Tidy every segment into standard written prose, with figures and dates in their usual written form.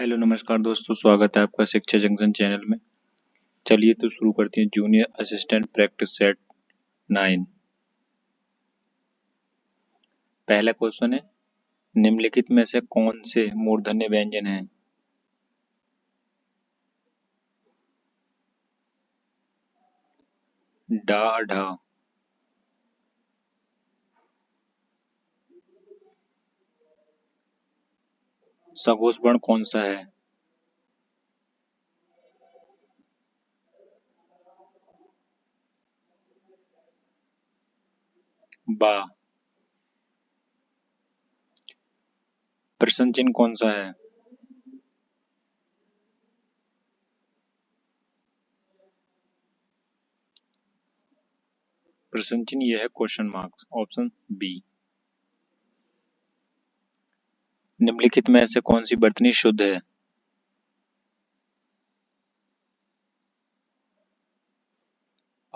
Hello नमस्कार दोस्तों, स्वागत है आपका शिक्षा जंक्शन चैनल में। चलिए तो शुरू करते हैं। Junior assistant practice set 9। पहला क्वेश्चन है, निम्नलिखित में से कौन से मूर्धन्य व्यंजन हैं? डा ढा। सघोष वर्ण कौन सा है? बा। प्रश्न चिन्ह कौन सा है? प्रश्न चिन्ह यह है क्वेश्चन मार्क्स, ऑप्शन बी। निम्नलिखित में से कौन सी वर्तनी शुद्ध है?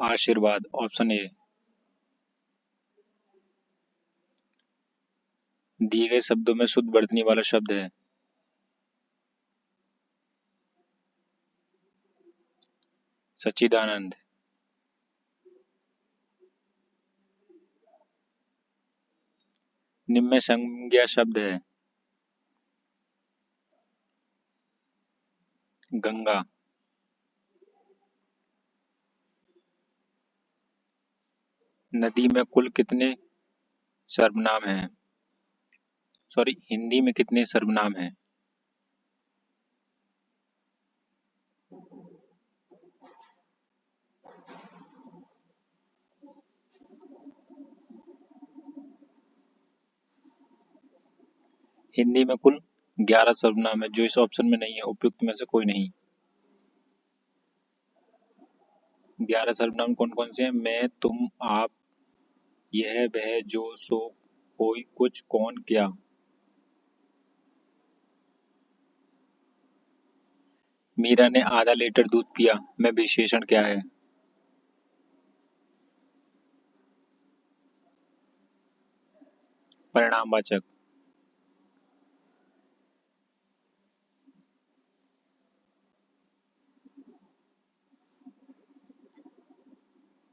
आशीर्वाद, ऑप्शन ए। दिए गए शब्दों में शुद्ध वर्तनी वाला शब्द है? सच्चिदानंद। निम्न में संज्ञा शब्द है? गंगा। नदी में कुल कितने सर्वनाम हैं? सॉरी, हिंदी में कितने सर्वनाम हैं? हिंदी में कुल 11 सर्वनाम है, जो इस ऑप्शन में नहीं है। उपयुक्त में से कोई नहीं। 11 सर्वनाम कौन कौन से हैं? मैं, तुम, आप, यह, वह, जो, सो, कोई, कुछ, कौन, क्या। मीरा ने आधा लीटर दूध पिया में विशेषण क्या है? परिणामवाचक।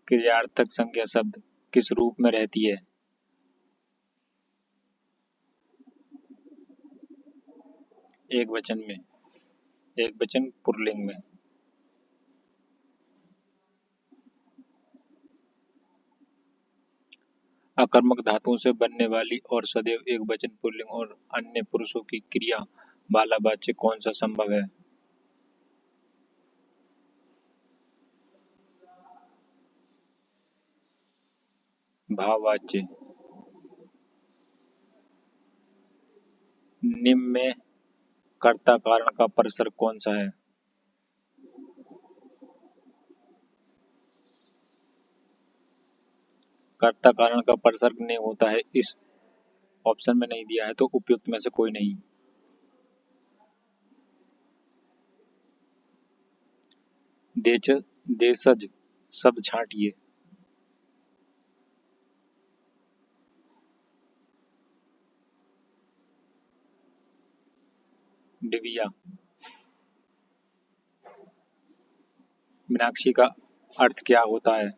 क्रियार्थक संज्ञा शब्द किस रूप में रहती है? एक वचन में। एक वचन पुल्लिंग में। अकर्मक धातुओं से बनने वाली और सदैव एक वचन पुल्लिंग और अन्य पुरुषों की क्रिया वाला वाच्य कौन सा संभव है? भाववाच्य। निम्न में कर्ता कारण का परसर्ग कौन सा है? कर्ता कारण का परसर्ग ने होता है, इस ऑप्शन में नहीं दिया है, तो उपयुक्त में से कोई नहीं। देशज शब्द छांटिए। डिबिया। मीनाक्षी का अर्थ क्या होता है?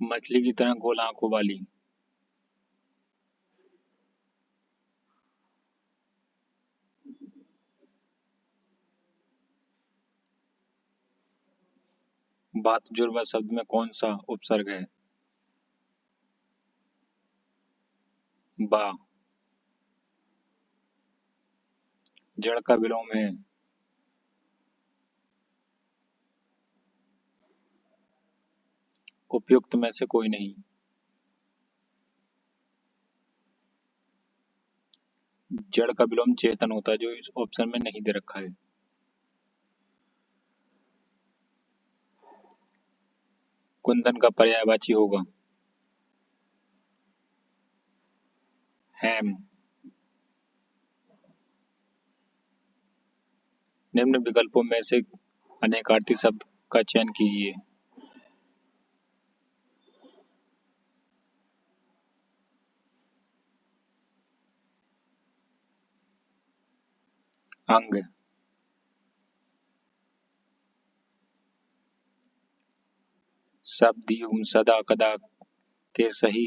मछली की तरह गोल आंखों वाली। बात जुर्वा शब्द में कौन सा उपसर्ग है? बा। जड़ का विलोम है? उपयुक्त में से कोई नहीं। जड़ का विलोम चेतन होता है, जो इस ऑप्शन में नहीं दे रखा है। कुंदन का पर्यायवाची होगा हैम। निम्न विकल्पों में से अनेकार्थी शब्द का चयन कीजिए। अंग। शब्द युग्म सदा कदा के सही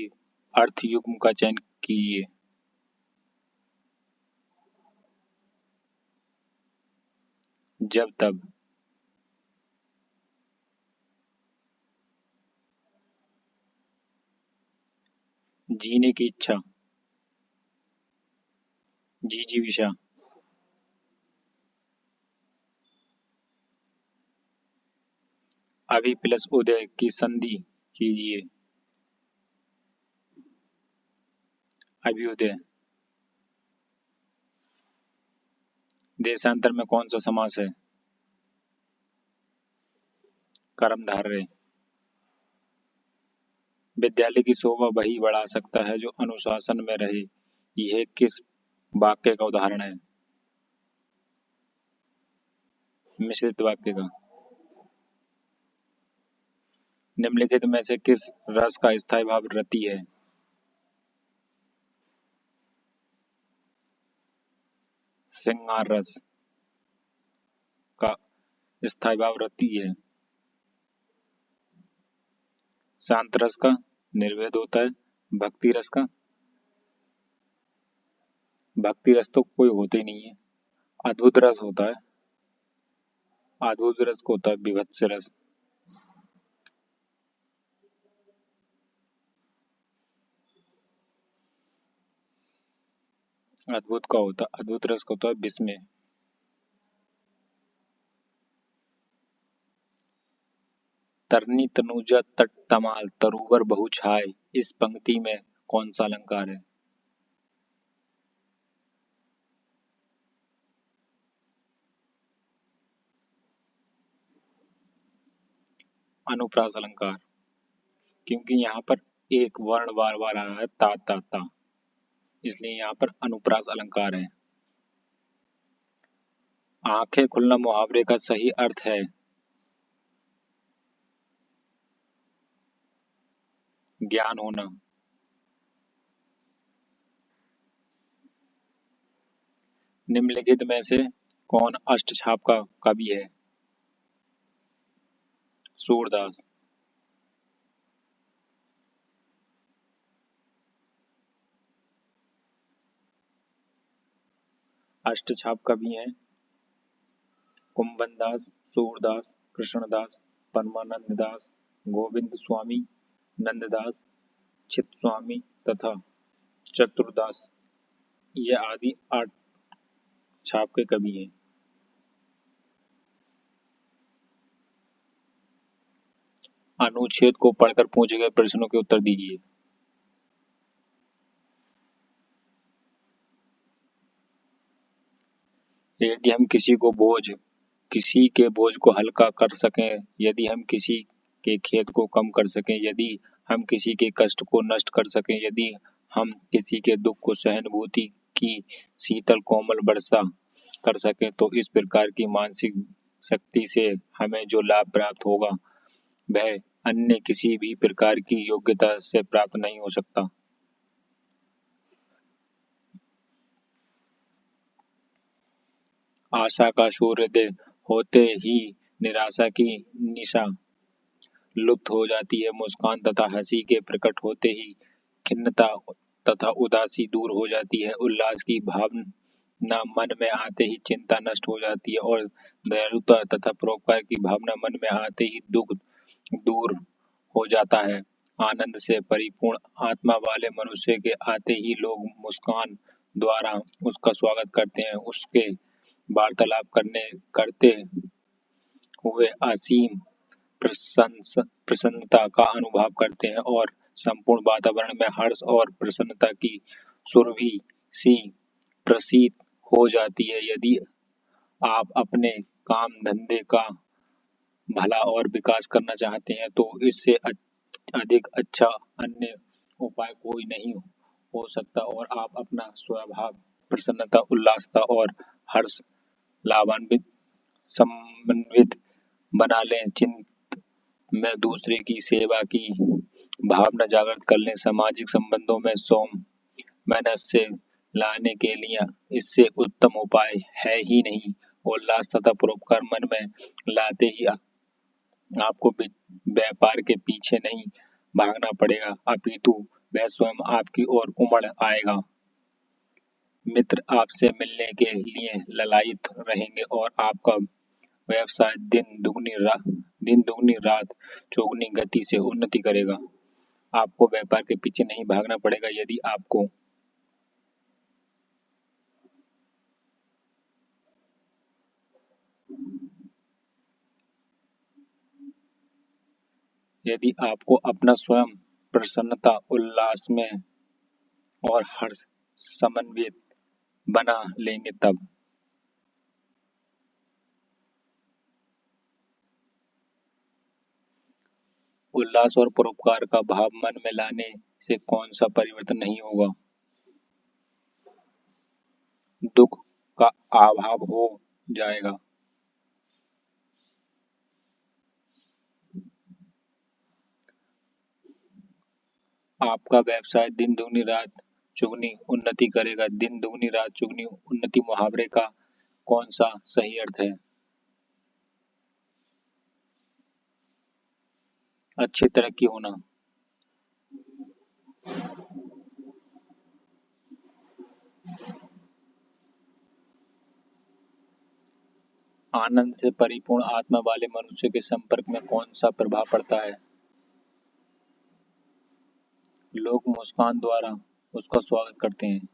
अर्थ युग्म का चयन कीजिए। जब तब। जीने की इच्छा। जिजीविषा। अभी प्लस उदय की संधि कीजिए। अभ्युदय। देशांतर में कौन सा समास है? कर्मधारय। विद्यालय की शोभा वही बढ़ा सकता है जो अनुशासन में रहे। यह किस वाक्य का उदाहरण है? मिश्रित वाक्य का। निम्नलिखित में से किस रस का स्थायी भाव रति है? श्रृंगार रस का स्थायी भाव रति है। शांत रस का निर्वेद होता है। भक्ति रस का। भक्ति रस तो कोई होता ही नहीं है। अद्भुत रस होता है। अद्भुत रस को होता है विभत्स रस। अद्भुत का होता है, अद्भुत रस का होता है विस्मय। तरनी तनुजा तट तमाल तरुवर बहु छाय, इस पंक्ति में कौन सा अलंकार है? अनुप्रास अलंकार। क्योंकि यहाँ पर एक वर्ण बार बार आ रहा है ता ता ता, इसलिए यहाँ पर अनुप्रास अलंकार है। आंखें खुलना मुहावरे का सही अर्थ है। ज्ञान होना। निम्नलिखित में से कौन अष्टछाप का कवि है? सूरदास। अष्टछाप कवि हैं कुंभन दास, सूरदास, कृष्णदास, परमानंद दास, गोविंद स्वामी, नंददास, चित स्वामी तथा चतुरदास। ये आदि 8 छाप के कवि हैं। अनुच्छेद को पढ़कर पूछे गए प्रश्नों के उत्तर दीजिए। यदि हम किसी के बोझ को हल्का कर सकें, यदि हम किसी के खेद को कम कर सकें, यदि हम किसी के कष्ट को नष्ट कर सकें, यदि हम किसी के दुख को सहानुभूति की शीतल कोमल वर्षा कर सकें, तो इस प्रकार की मानसिक शक्ति से हमें जो लाभ प्राप्त होगा वह अन्य किसी भी प्रकार की योग्यता से प्राप्त नहीं हो सकता। आशा का सूर्योदय होते ही निराशा की निशा लुप्त हो जाती है। मुस्कान तथा हंसी के प्रकट होते ही खिन्नता तथा उदासी दूर हो जाती है। उल्लास की भावना मन में आते ही चिंता नष्ट हो जाती है और दयालुता तथा परोपकार की भावना मन में आते ही दुख दूर हो जाता है। आनंद से परिपूर्ण आत्मा वाले मनुष्य के आते ही लोग मुस्कान द्वारा उसका स्वागत करते हैं। उसके वार्तालाप करते हुए असीम प्रसन्नता का अनुभव करते हैं और संपूर्ण वातावरण में हर्ष और प्रसन्नता की सुरभि सी प्रतीत हो जाती है। यदि आप अपने काम धंधे का भला और विकास करना चाहते हैं तो इससे अधिक अच्छा अन्य उपाय कोई नहीं हो सकता और आप अपना स्वभाव प्रसन्नता उल्लासता और हर्ष लाभान्वित समन्वित बना लें। चिंत में दूसरे की सेवा की भावना जागृत कर लें। सामाजिक संबंधों में सौम्य मनस से लाने के लिए इससे उत्तम उपाय है ही नहीं। उल्लास तथा परोपकार मन में लाते ही आपको व्यापार के पीछे नहीं भागना पड़ेगा, अपितु वह स्वयं आपकी ओर उमड़ आएगा। मित्र आपसे मिलने के लिए ललायित रहेंगे और आपका व्यवसाय दिन दुगनी रात चौगुनी गति से उन्नति करेगा। आपको व्यापार के पीछे नहीं भागना पड़ेगा। यदि आपको अपना स्वयं प्रसन्नता, उल्लास में और हर्ष समन्वित बना लेंगे तब। उल्लास और परोपकार का भाव मन में लाने से कौन सा परिवर्तन नहीं होगा। दुख का अभाव हो जाएगा। आपका व्यवसाय दिन दुगनी रात चुगनी उन्नति करेगा। दिन दुगनी रात चुगनी उन्नति मुहावरे का कौन सा सही अर्थ है। अच्छी तरक्की होना। आनंद से परिपूर्ण आत्मा वाले मनुष्य के संपर्क में कौन सा प्रभाव पड़ता है। लोग मुस्कान द्वारा उसका स्वागत करते हैं।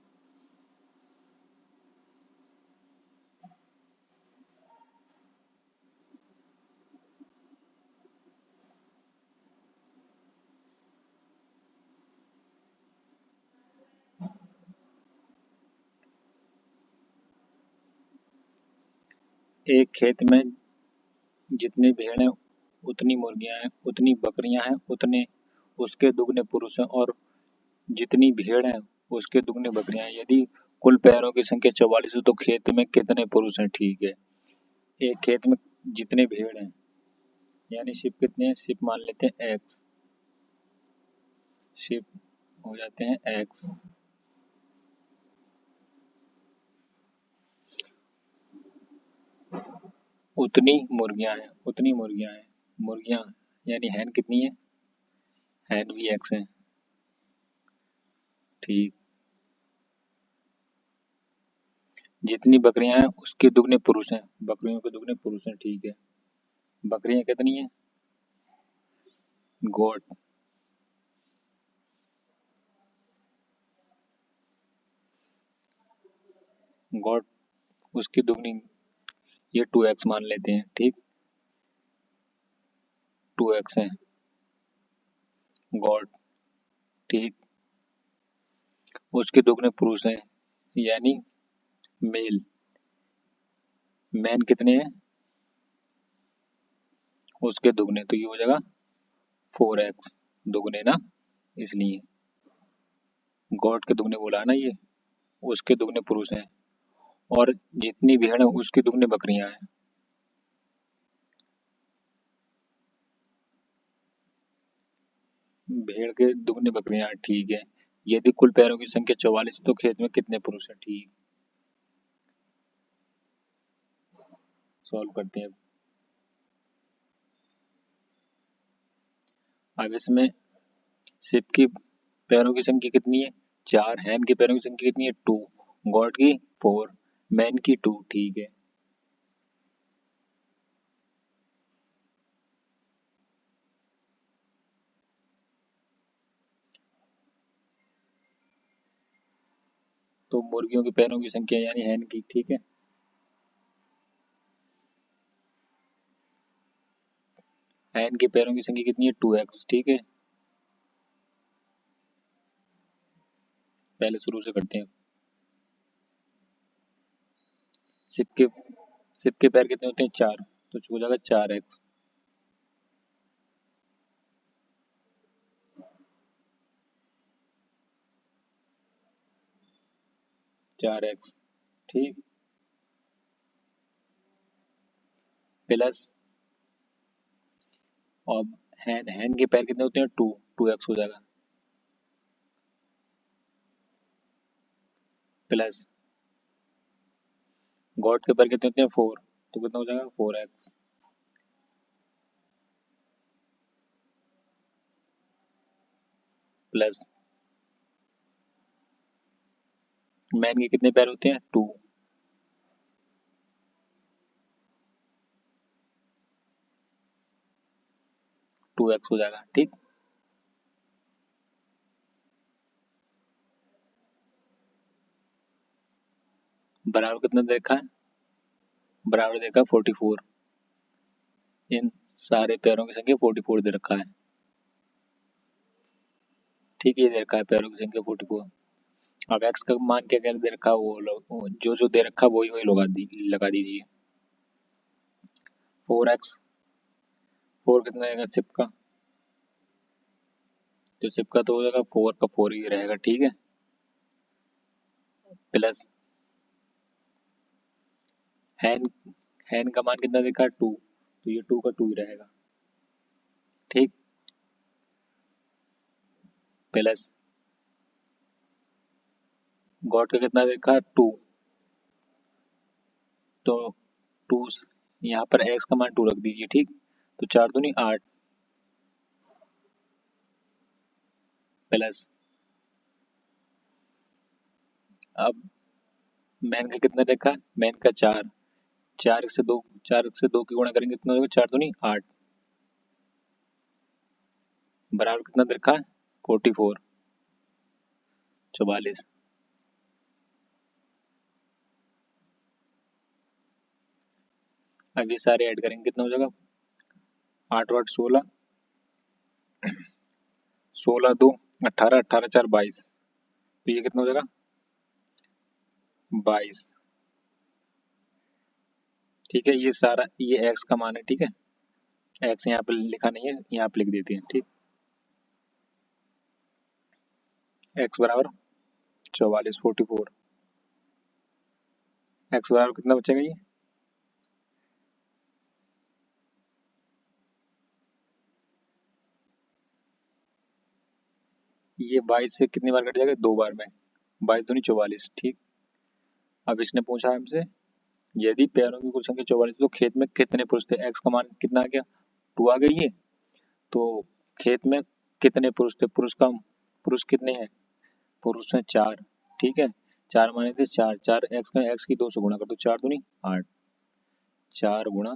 एक खेत में जितनी भेड़ें उतनी मुर्गियां हैं, उतनी बकरियां हैं, उतने उसके दुगने पुरुष हैं, और जितनी भेड़ हैं उसके दुगने बकरियां हैं। यदि कुल पैरों की संख्या 44 है तो खेत में कितने पुरुष हैं। ठीक है, एक खेत में जितने भेड़ हैं, यानी शिप कितने हैं, शिप मान लेते हैं एक्स, शिप हो जाते हैं एक्स। उतनी मुर्गियां हैं, मुर्गियां यानी हैन कितनी है, हैन भी एक्स है। ठीक, जितनी बकरियां हैं उसके दुगने पुरुष हैं, बकरियों के दुगने पुरुष हैं। ठीक है, बकरियां कितनी हैं, गोट, गोट उसकी दुगनी, ये 2x मान लेते हैं। ठीक, 2x है गोट। ठीक, उसके दुगने पुरुष हैं यानी मेल, मैन कितने हैं, उसके दुगने, तो ये हो जाएगा 4x, दुगने ना, इसलिए गॉड के दुगने बोला है ना ये, उसके दुगने पुरुष हैं, और जितनी भेड़ है उसकी दुगने बकरियां हैं। भेड़ के दुगने बकरियां, ठीक है। यदि कुल पैरों की संख्या 44 तो खेत में कितने पुरुष हैं। ठीक, सॉल्व करते हैं। अब इसमें शिप की पैरों की संख्या कितनी है, 4, हैन के पैरों की संख्या कितनी है, 2, गॉड की 4, मैन की 2। ठीक है, तो मुर्गियों के पैरों की संख्या यानी हैन की, ठीक है, हैन के पैरों की संख्या कितनी है, 2x। ठीक है, पहले शुरू से करते हैं। शिप के शिप के पैर कितने होते हैं, 4, तो हो जाएगा 4x। 4x, ठीक, प्लस, और हैन हैन के पैर कितने होते हैं, 2x हो जाएगा। प्लस गॉड के पर कितने होते हैं 4, तो कितना हो जाएगा 4x प्लस मैन के कितने पैर होते हैं 2, 2x हो जाएगा। ठीक, बराबर कितना दे रखा है, बराबर देखा 44, इन सारे पैरों की संख्या 44 दे रखा है। ठीक है, ये दे रखा है पैरों की संख्या 44। अब x का मान क्या क्या दे रखा है, वो जो जो दे रखा है वही वही लगा दीजिए। 4x, 4 कितना रहेगा सिप का, जो सिप का तो हो जाएगा 4 का 4 ही रहेगा। ठीक है, प्लस हैन, हैन का मान कितना देखा 2, तो ये 2 का 2 ही रहेगा। ठीक, प्लस गॉड का कितना देखा 2, तो 2 यहाँ पर x का मान 2 रख दीजिए। ठीक, तो 4 दूनी 8 प्लस अब मैन का कितना देखा, मैन का 4, 4 से 2, 4 से 2 की गुणा करेंगे कितना होगा 4 दूनी 8 बराबर कितना दे रखा है 44, 44। अब ये सारे ऐड करेंगे कितना हो जाएगा 8 8 16, 16 2 18, 18 4 22, तो ये कितना हो जाएगा 22। ठीक है, ये सारा ये x का मान है। ठीक है, x यहाँ पे लिखा नहीं है, यहाँ पे लिख देते हैं। ठीक, x बराबर 44, 44, x बराबर कितना बचेगा ये 22 से कितनी बार कट जाएगा 2 बार में, 22 दूनी 44। ठीक, अब इसने पूछा हमसे यदि पैरों की कुल संख्या 44 तो खेत में कितने पुरुष थे, x का मान कितना आ गया 2 आ गई है, तो खेत में कितने पुरुष थे, पुरुष कितने हैं, पुरुष हैं 4। ठीक है, 4 माने थे 4, 4 x की 2 से गुणा कर दो, 4 दूनी 8, 4 गुणा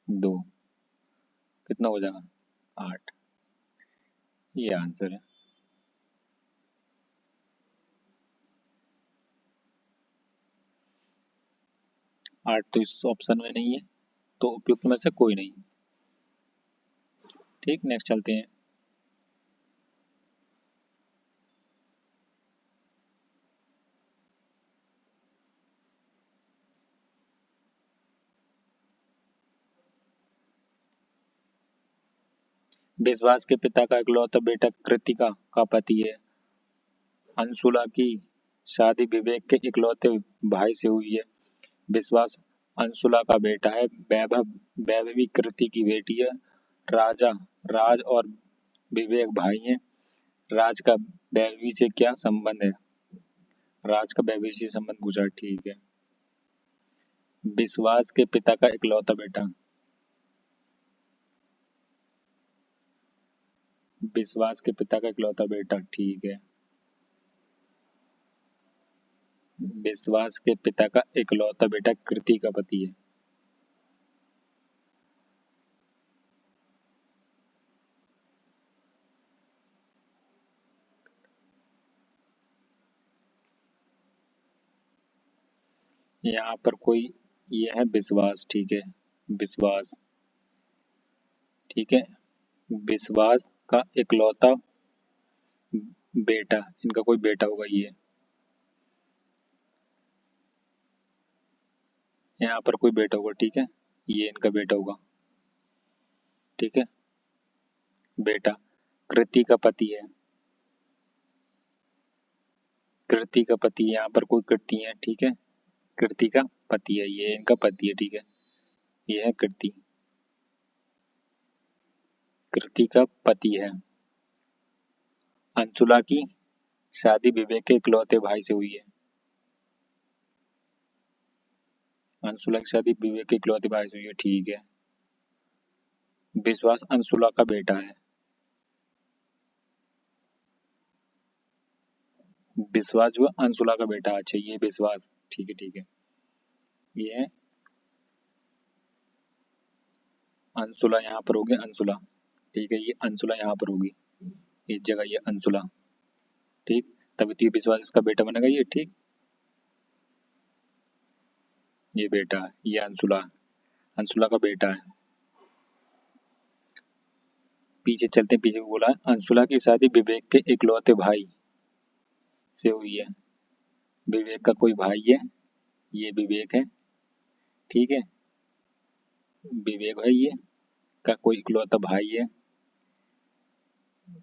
2 कितना हो जाएगा 8, ये आंसर है। आठ तो इस ऑप्शन में नहीं है, तो उपयुक्त में से कोई नहीं। ठीक, नेक्स्ट चलते हैं। विश्वास के पिता का इकलौता बेटा कृतिका का पति है। अंशुला की शादी विवेक के इकलौते भाई से हुई है। विश्वास अंशुला का बेटा है, वैभवी कृति की बेटी है। राजा राज और विवेक भाई हैं। राज का वैभवी से क्या संबंध है, राज का वैभवी से संबंध पूछा। ठीक है, विश्वास के पिता का इकलौता बेटा, विश्वास के पिता का इकलौता बेटा। ठीक है, विश्वास के पिता का इकलौता बेटा कृति का पति है। यहाँ पर कोई ये है विश्वास। ठीक है, विश्वास। ठीक है, विश्वास का इकलौता बेटा, इनका कोई बेटा होगा ये, यहाँ पर कोई बेटा होगा। ठीक है, ये इनका बेटा होगा। ठीक है, बेटा कृति का पति है, कृति का पति, यहाँ पर कोई कृति है। ठीक है, कृति का पति है, ये इनका पति है। ठीक है, ये है कृति, कृति का पति है। अंशुला की शादी विवेक के इकलौते भाई से हुई है। अंशुला की शादी विवेक के इकलौते भाई से हुई है, ठीक है। विश्वास अंशुला का बेटा है। विश्वास जो है अंशुला का बेटा, अच्छा ये विश्वास, ठीक है ठीक है। ये है अंशुला, यहाँ पर होगी अंशुला, ठीक है। ये अंशुला यहाँ पर होगी इस जगह, ये अंशुला, ठीक। तभी तो ये विश्वास इसका बेटा बनेगा ये, ठीक। ये बेटा है, ये अंशुला, अंशुला का बेटा है। पीछे चलते हैं, पीछे बोला है अंशुला की शादी विवेक के इकलौते भाई से हुई है। विवेक का कोई भाई है, ये विवेक है, ठीक है। विवेक है ये का कोई इकलौता भाई है,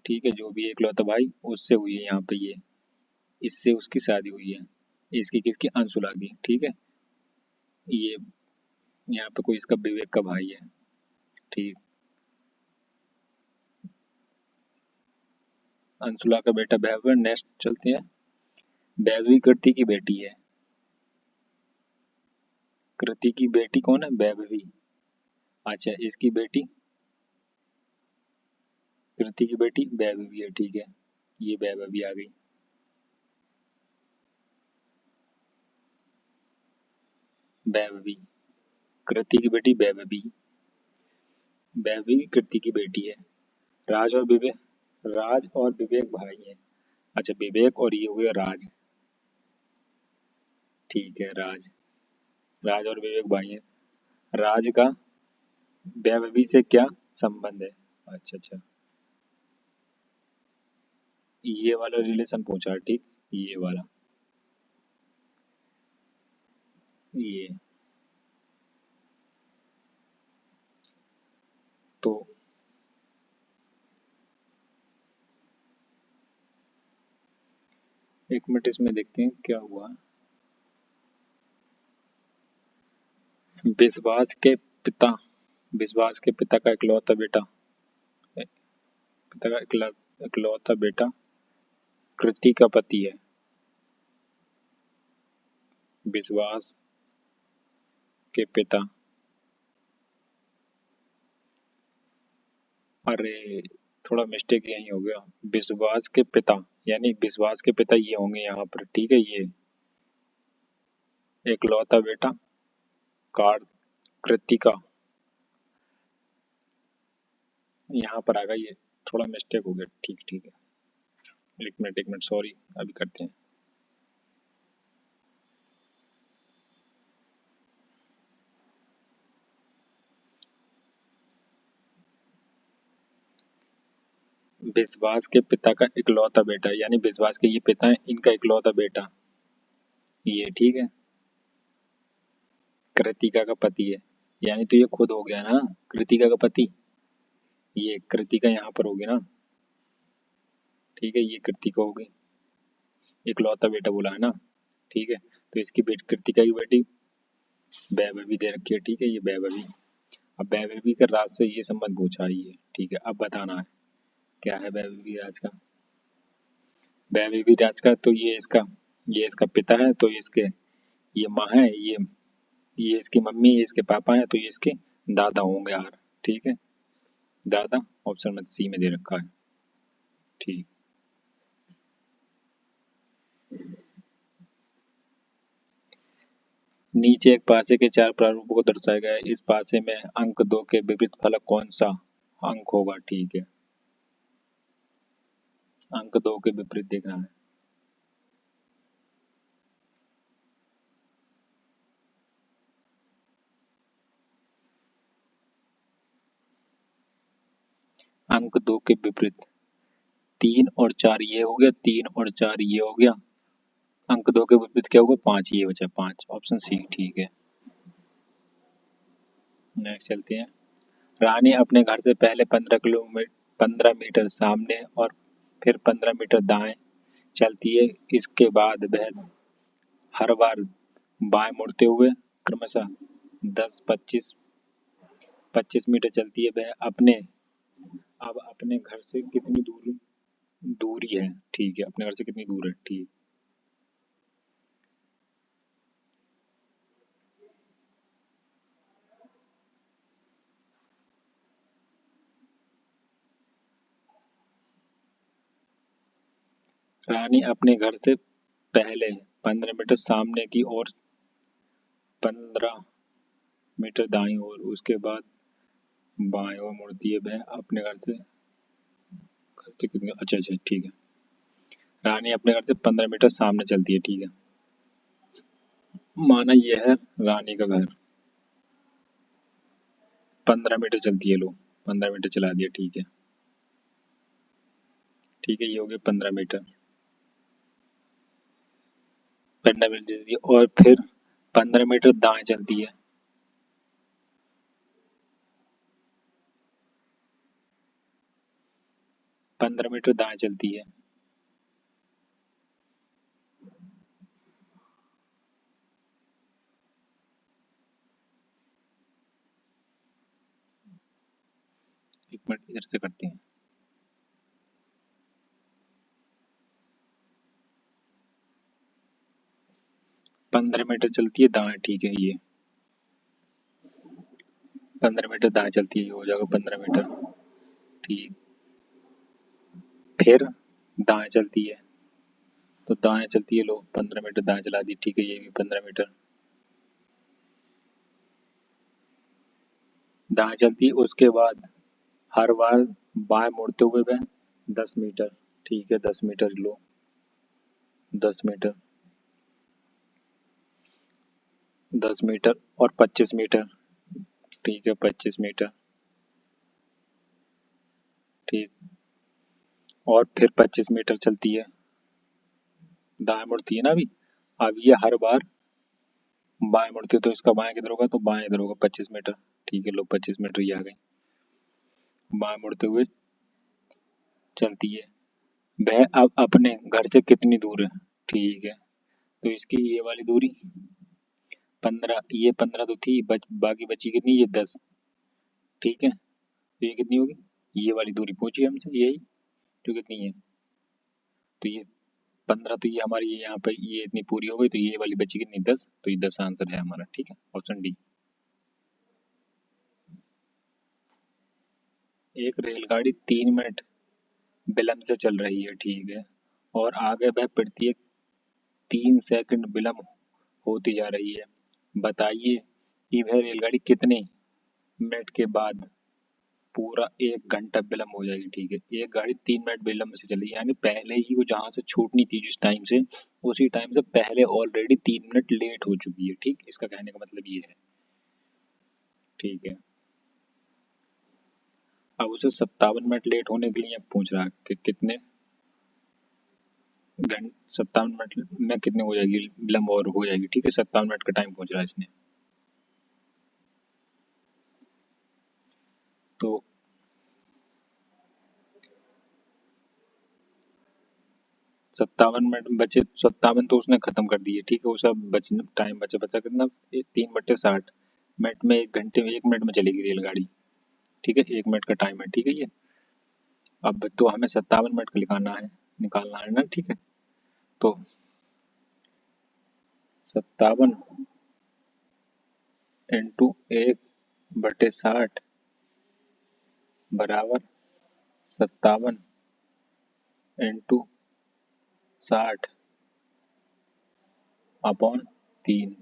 ठीक है। जो भी है इकलौता भाई, उससे हुई है यहाँ पे ये, इससे उसकी शादी हुई है। इसकी किसकी, अंशुला की, ठीक है। ये यहाँ पे कोई इसका विवेक का भाई है, ठीक। अंशुला का बेटा वैभव। नेक्स्ट चलते हैं। वैभवी कृति की बेटी है। कृति की बेटी कौन है, वैभवी। अच्छा इसकी बेटी, कृति की बेटी वैभवी है, ठीक है। ये वैभवी आ गई। वैभवी, कृति की बेटी वैभवी, वैभवी कृति की बेटी है। राज और विवेक, राज और विवेक भाई है। अच्छा विवेक और ये हो गया राज, ठीक है। राज, राज और विवेक भाई है। राज का वैभवी से क्या संबंध है, अच्छा अच्छा, ये वाला रिलेशन पूछा, ठीक। ये वाला, ये तो एक मिनट इसमें देखते हैं क्या हुआ। विश्वास के पिता, विश्वास के पिता का इकलौता बेटा, पिता का इकलौता बेटा कृति का पति है। विश्वास के पिता, अरे थोड़ा मिस्टेक यही हो गया। विश्वास के पिता, यानी विश्वास के पिता ये होंगे यहाँ पर, ठीक है। ये इकलौता बेटा कार कृतिका, यहाँ पर आ गया ये, थोड़ा मिस्टेक हो गया, ठीक ठीक है। एक मिनट सॉरी, अभी करते हैं। विश्वास के पिता का इकलौता बेटा, यानी विश्वास के ये पिता है, इनका इकलौता बेटा ये, ठीक है। कृतिका का पति है, यानी तो ये खुद हो गया ना कृतिका का पति, ये कृतिका यहाँ पर होगी ना, ठीक है। ये कृतिका होगी, इकलौता बेटा बोला है ना, ठीक है। तो इसकी बेटी कृतिका की बेटी वैभवी दे रखी है, ठीक है। ये वैभवी, अब वैभवी का राज से ये संबंध पूछा है ये, ठीक है। अब बताना है क्या है वैभवी राज का। वैभवी राज का तो ये इसका पिता है, तो ये इसके, ये माँ है, ये इसकी मम्मी, ये इसके पापा हैं, तो ये इसके दादा होंगे यार, ठीक है। दादा, ऑप्शन में सी में दे रखा है, ठीक। नीचे एक पासे के चार प्रारूपों को दर्शाया गया है। इस पासे में अंक 2 के विपरीत फलक कौन सा अंक होगा, ठीक है। अंक 2 के विपरीत देखना है। अंक 2 के विपरीत 3 और 4 ये हो गया, 3 और 4 ये हो गया। अंक 2 के विपरीत क्या होगा, 5 ये बचा, 5, ऑप्शन सी, ठीक है। नेक्स्ट चलते हैं। रानी अपने घर से पहले 15 मीटर सामने और फिर 15 मीटर दाएं चलती है। इसके बाद वह हर बार बाएं मुड़ते हुए क्रमशः 10, 25, 25 मीटर चलती है। वह अब अपने घर से कितनी दूरी है, ठीक है। अपने घर से कितनी दूर है, ठीक। रानी अपने घर से पहले 15 मीटर सामने की ओर, 15 मीटर दाईं ओर, उसके बाद बाएं ओर मुड़ती है। वह अपने घर से कितने, अच्छा अच्छा ठीक है। रानी अपने घर से 15 मीटर सामने चलती है, ठीक है। माना यह है रानी का घर, 15 मीटर चलती है, लो 15 मीटर चला दिया, ठीक है। ठीक है, ये हो गया 15 मीटर, 15 मीटर चलती है और फिर 15 मीटर दाएं चलती है। 15 मीटर दाएं चलती है। एक मिनट इधर से करते हैं। पंद्रह मीटर चलती है दाएं, ठीक है। ये 15 मीटर दाएं चलती है, ये हो जाएगा 15 मीटर, ठीक। फिर दाएं चलती है, तो दाएं चलती है, लो 15 मीटर दाएं चला दी, ठीक है। ये भी 15 मीटर दाएं चलती है। उसके बाद हर बार बाएं मुड़ते हुए वह 10 मीटर, ठीक है। 10 मीटर लो, 10 मीटर, 10 मीटर और 25 मीटर, ठीक है। 25 मीटर, ठीक। और फिर 25 मीटर चलती है, दाएं मुड़ती है ना अभी। अब ये हर बार बाएं मुड़ती है, तो इसका बाएं किधर होगा, तो बाएं इधर होगा 25 मीटर, ठीक है। लो 25 मीटर ये आ गई, बाएं मुड़ते हुए चलती है। वह अब अपने घर से कितनी दूर है, ठीक है। तो इसकी ये वाली दूरी 15, ये 15 तो थी, बाकी बची कितनी, ये 10, ठीक है। तो ये कितनी होगी, ये वाली दूरी पूछी हमसे, यही जो कितनी है। तो ये 15, तो ये हमारी ये यहाँ पे ये इतनी पूरी हो गई, तो ये वाली बची कितनी, 10। तो ये 10 आंसर है हमारा, ठीक है। Option D. एक रेलगाड़ी 3 मिनट विलंब से चल रही है, ठीक है। और आगे वह प्रत्येक 3 सेकंड विलंब होती जा रही है। बताइए कि वह रेलगाड़ी कितने मिनट के बाद पूरा 1 घंटा विलंब हो जाएगी, ठीक है। एक गाड़ी 3 मिनट विलंब से चली, यानी पहले ही वो जहां से छूटनी थी जिस टाइम से, उसी टाइम से पहले ऑलरेडी 3 मिनट लेट हो चुकी है, ठीक। इसका कहने का मतलब ये है, ठीक है। अब उसे 57 मिनट लेट होने के लिए अब पूछ रहा है कि कितने घंटे, 57 मिनट में कितने हो जाएगी विलंब और हो जाएगी, ठीक है। 57 मिनट का टाइम पूछ रहा है इसने। तो 57 मिनट बचे, 57 तो उसने खत्म कर दिए, ठीक है। उसे अब टाइम बचा बचा कितना, 3/60 मिनट में, 1 घंटे में, 1 मिनट में चलेगी रेलगाड़ी, ठीक है। 1 मिनट का टाइम है, ठीक है ये। अब तो हमें 57 मिनट का निकालना है ना, ठीक है। तो 57 × 1/60 बराबर 57 × 60/3।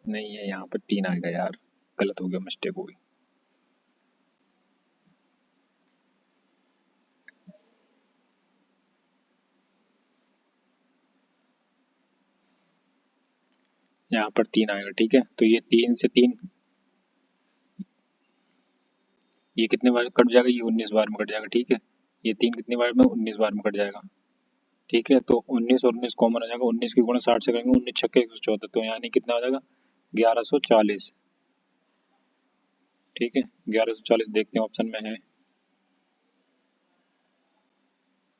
नहीं है, यहाँ पर 3 आएगा यार, गलत हो गया, मिस्टेक हो गई। यहाँ पर 3 आएगा, ठीक है। तो ये 3 से 3, ये कितने बार कट जाएगा, ये 19 बार में कट जाएगा, ठीक है। ये 3 कितनी बार में, 19 बार में कट जाएगा, ठीक है। तो 19 और 19 कॉमन हो जाएगा, 19 की गुणा 60 से करेंगे, 19 छक्के 114, तो यानी कितना हो जाएगा, 1140, ठीक है। 1140 देखते हैं ऑप्शन में है,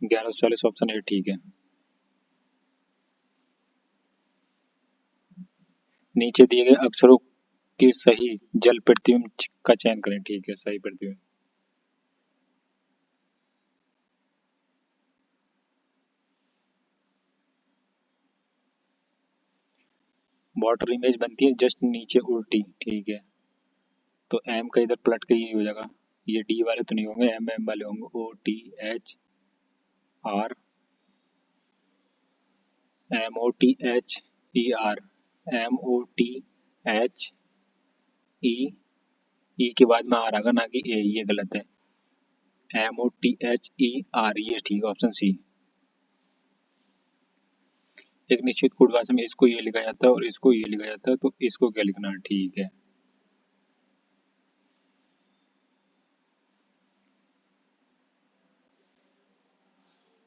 1140 ऑप्शन है, ठीक है। नीचे दिए गए अक्षरों के सही जल प्रतिबिंब का चयन करें, ठीक है। सही प्रतिबिंब, वाटर इमेज बनती है जस्ट नीचे उल्टी, ठीक है। तो एम का इधर पलट के ये हो जाएगा, ये डी वाले तो नहीं होंगे, एम एम वाले होंगे, O T H R MOTHER MOTHE E के बाद में आर आएगा ना कि ए, ये गलत है। MOTHER ये ठीक है, ऑप्शन सी। एक निश्चित कोड भाषा में इसको ये लिखा जाता है और इसको ये लिखा जाता है, तो इसको क्या लिखना है? ठीक है,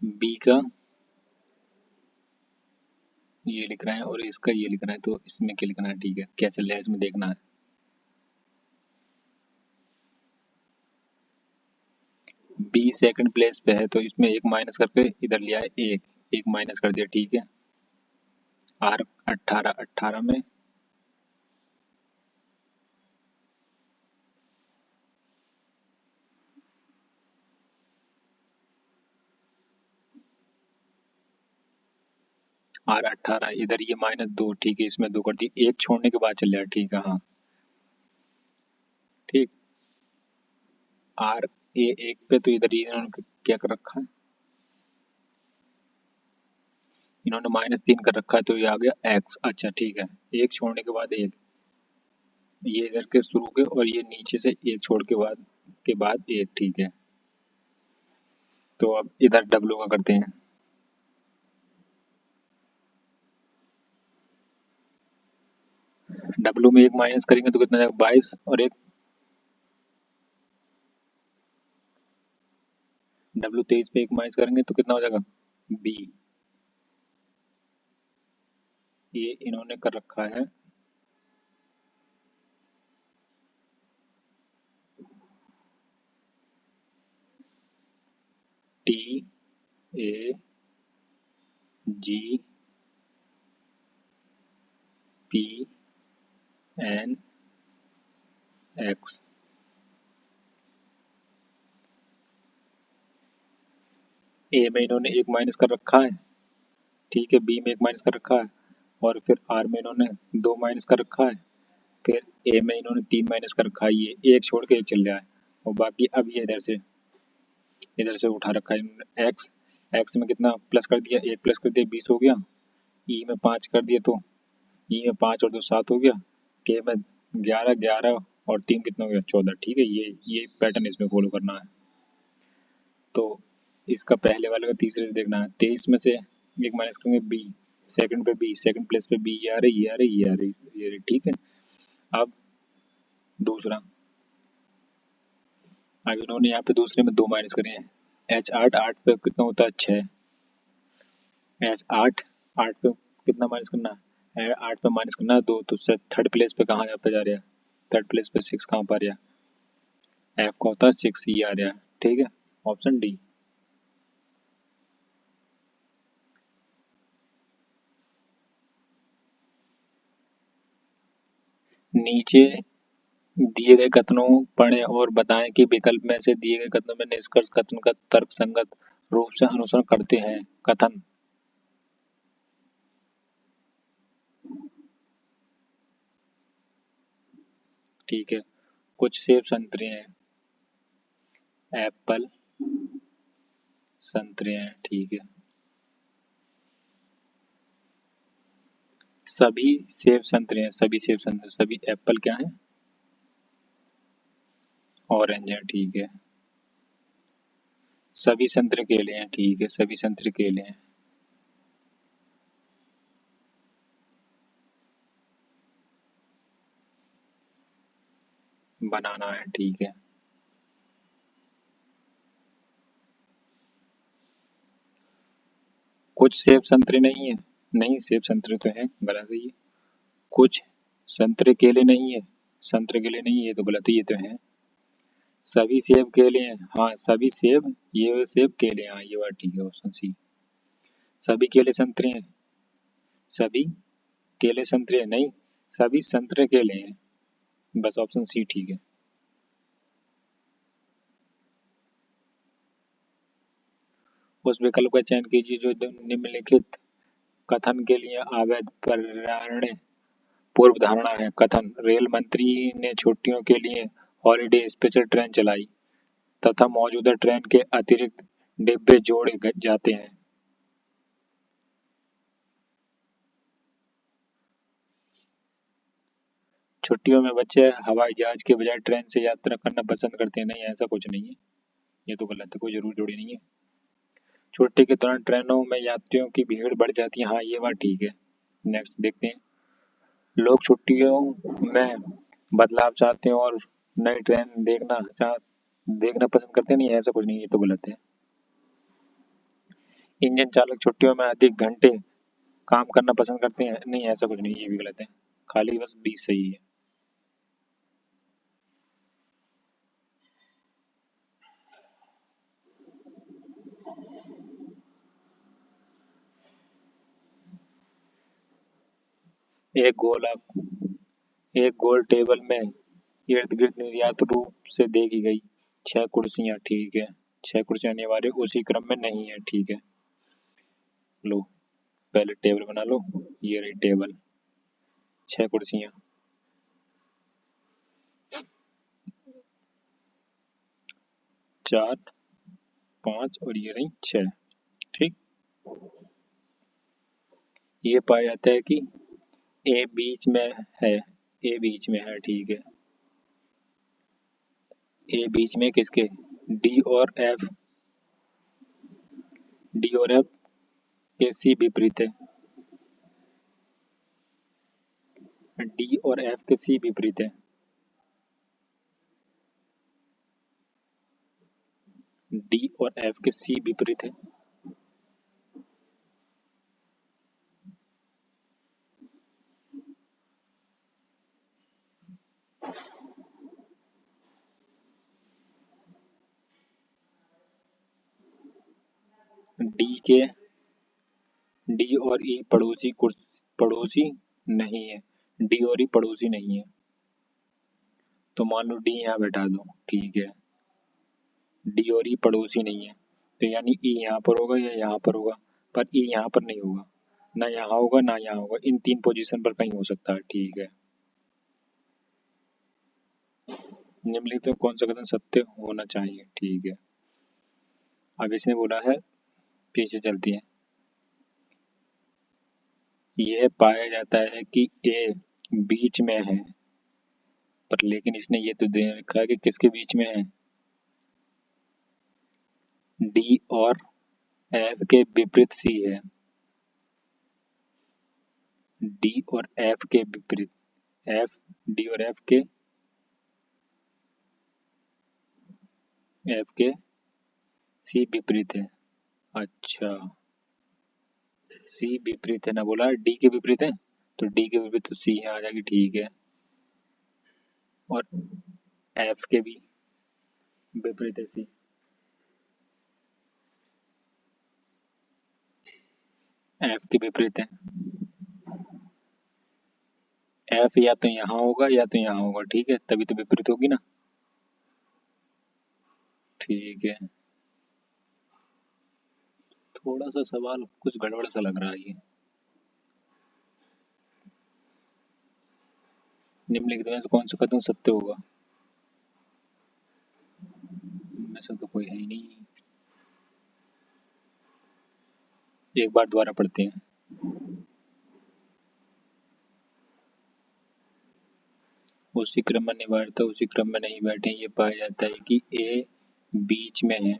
बी का ये लिख रहा है और इसका ये लिख रहा है, तो इसमें क्या लिखना है? ठीक है, क्या चल रहा है इसमें देखना है। बी सेकंड प्लेस पे है, तो इसमें एक माइनस करके इधर लिया है, एक माइनस कर दिया। ठीक है, आर 18 में आर 18, इधर ये -2। ठीक है, इसमें 2 कर दी, एक छोड़ने के बाद चल रहा है। ठीक है, हाँ ठीक। आर ए 1 पे, तो इधर इन्होंने क्या कर रखा है? इन्होंने -3 कर रखा है, तो ये आ गया एक्स। अच्छा ठीक है, एक छोड़ने के बाद एक, ये इधर के शुरू के और ये नीचे से एक छोड़ के बाद एक। ठीक है, तो अब इधर डब्लू का करते हैं। डब्लू में एक माइनस करेंगे तो कितना जाएगा? 22, और एक डब्लू 23 पे एक माइनस करेंगे तो कितना हो जाएगा? बी। ये इन्होंने कर रखा है TAGPNX। ए में इन्होंने एक माइनस कर रखा है, ठीक है, बी में एक माइनस कर रखा है, और फिर आर में इन्होंने 2 माइनस कर रखा है, फिर ए में इन्होंने 3 माइनस कर रखा है। ये एक छोड़ के एक चल रहा है, और बाकी अब ये इधर से उठा रखा है इन्होंने। एक्स एक्स में कितना प्लस कर दिया? एक प्लस कर दिया, 20 हो गया। ई में 5 कर दिया, तो ई में 5 और 2 7 हो गया। के में 11 और 3 कितना हो गया? 14। ठीक है, ये पैटर्न इसमें फॉलो करना है। तो इसका पहले वाले का तीसरे से देखना है। 23 में से एक माइनस करेंगे, बी सेकंड पे, बी सेकंड प्लेस पे, बी ये आ रही, ये आ रही, ये आ रही, ये आ रही। ठीक है, अब दूसरा, अब इन्होंने यहाँ पे दूसरे में 2 माइनस करे हैं। एच 8 पे कितना होता है? 6। एच 8 पे कितना माइनस करना है? 8 पे माइनस करना है 2, तो उससे थर्ड प्लेस पे कहाँ पे जा रहा है? थर्ड प्लेस पे 6 कहाँ पर आ रहा है? एफ का होता है 6, ये आ रहा है। ठीक है, ऑप्शन डी। नीचे दिए गए कथनों पढ़ें और बताएं कि विकल्प में से दिए गए कथनों में निष्कर्ष कथन का तर्कसंगत रूप से अनुसरण करते हैं। कथन, ठीक है, कुछ सेब संतरे हैं, एप्पल संतरे हैं। ठीक है, सभी सेब संतरे हैं, सभी सेब संतरे, सभी एप्पल क्या है? ऑरेंज है। ठीक है, सभी संतरे केले हैं। ठीक है, सभी संतरे केले हैं। बनाना है। ठीक है, कुछ सेब संतरे नहीं है, नहीं सेब संतरे तो हैं, गलत है ये। कुछ संतरे केले नहीं है, संतरे केले नहीं है, ये तो गलत है, ये तो है। सभी सेब केले हैं, हाँ सभी सेब, ये सेब केले हैं, हाँ ये बात ठीक है, ऑप्शन सी। सभी केले संतरे हैं, सभी केले संतरे हैं, नहीं सभी संतरे केले हैं, बस ऑप्शन सी ठीक है। उस विकल्प का चयन कीजिए जो निम्नलिखित कथन के लिए अवैध पर्यावरण पूर्व धारणा है। कथन, रेल मंत्री ने छुट्टियों के लिए हॉलिडे स्पेशल ट्रेन चलाई तथा मौजूदा ट्रेन के अतिरिक्त डिब्बे जोड़े जाते हैं। छुट्टियों में बच्चे हवाई जहाज के बजाय ट्रेन से यात्रा करना पसंद करते हैं। नहीं, ऐसा कुछ नहीं है, ये तो गलत है, कोई जरूर जोड़ी नहीं है। छुट्टी के दौरान ट्रेनों में यात्रियों की भीड़ बढ़ जाती है। हाँ, ये बात ठीक है। नेक्स्ट देखते हैं। लोग छुट्टियों में बदलाव चाहते हैं और नई ट्रेन देखना पसंद करते हैं। नहीं, ऐसा कुछ नहीं है, ये तो गलत है। इंजन चालक छुट्टियों में अधिक घंटे काम करना पसंद करते हैं। नहीं, ऐसा कुछ नहीं, ये भी गलत है। खाली बस 20 सही है। एक गोल एक गोल टेबल में इर्द गिर्द निर्यात रूप से देखी गई 6 कुर्सियां। ठीक है, 6 कुर्सियां अनिवार्य उसी क्रम में नहीं है। ठीक है, लो पहले टेबल बना लो। ये रही टेबल, 6 कुर्सियां। 4, 5 और ये रही 6। ठीक, ये पाया जाता है कि ए बीच में है। ए बीच में है, ठीक है। ए बीच में किसके? डी और एफ। डी और एफ के सी विपरीत है। डी और एफ के सी विपरीत है। डी और एफ के सी विपरीत है। डी और ई पड़ोसी नहीं है। डी और ई पड़ोसी नहीं है। तो मान लो डी यहाँ बैठा दो, ठीक है। डी और ई पड़ोसी नहीं है, तो यानी ई यहाँ पर होगा या यहाँ पर होगा, पर ई यहाँ पर नहीं होगा। ना यहाँ होगा ना यहाँ होगा, इन 3 पोजीशन पर कहीं हो सकता है। ठीक है, निम्नलिखित में कौन सा कथन सत्य होना चाहिए? ठीक है, अब इसने बोला है, पीछे चलती है। यह पाया जाता है कि ए बीच में है, पर लेकिन इसने ये तो दे रखा है कि किसके बीच में है? डी और एफ के विपरीत सी है। डी और एफ के विपरीत। डी और एफ के सी विपरीत है। अच्छा, सी विपरीत है ना, बोला डी के विपरीत है, तो डी के विपरीत तो सी यहाँ आ जाएगी। ठीक है, और एफ के भी विपरीत है सी। एफ के विपरीत है। एफ या तो यहाँ होगा या तो यहाँ होगा। ठीक है, तभी तो विपरीत होगी ना। ठीक है, थोड़ा सा सवाल कुछ गड़बड़ सा लग रहा है ये। निम्नलिखित में से कौन सा कथन सत्य होगा? में से तो कोई है ही नहीं। एक बार दोबारा पढ़ते हैं। उसी क्रम में नहीं बैठता, उसी क्रम में नहीं बैठे। ये पाया जाता है कि ए बीच में है।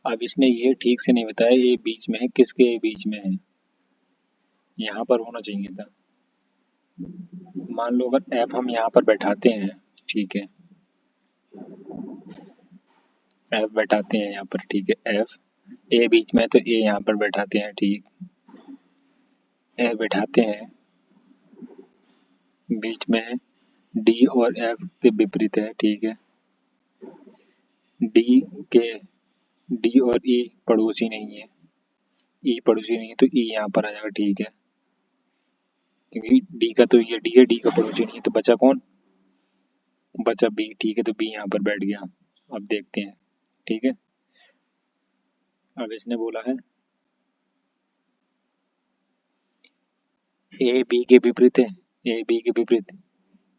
अब इसने ये ठीक से नहीं बताया ए बीच में है, किसके ए बीच में है। यहाँ पर होना चाहिए था। मान लो अगर एफ हम यहाँ पर बैठाते हैं, ठीक है, एफ बैठाते हैं यहाँ पर, ठीक है। एफ ए बीच में है तो ए यहाँ पर बैठाते हैं, ठीक। ए बैठाते हैं, बीच में है, डी और एफ के विपरीत है, ठीक है। डी के डी और ई पड़ोसी नहीं है। ई पड़ोसी नहीं है तो ई यहाँ पर आ जाएगा, ठीक है। क्योंकि डी का तो ये डी है, डी का पड़ोसी नहीं है, तो बचा कौन? बचा बी, ठीक है। तो बी यहाँ पर बैठ गया। अब देखते हैं, ठीक है। अब इसने बोला है ए बी के विपरीत है। ए बी के विपरीत,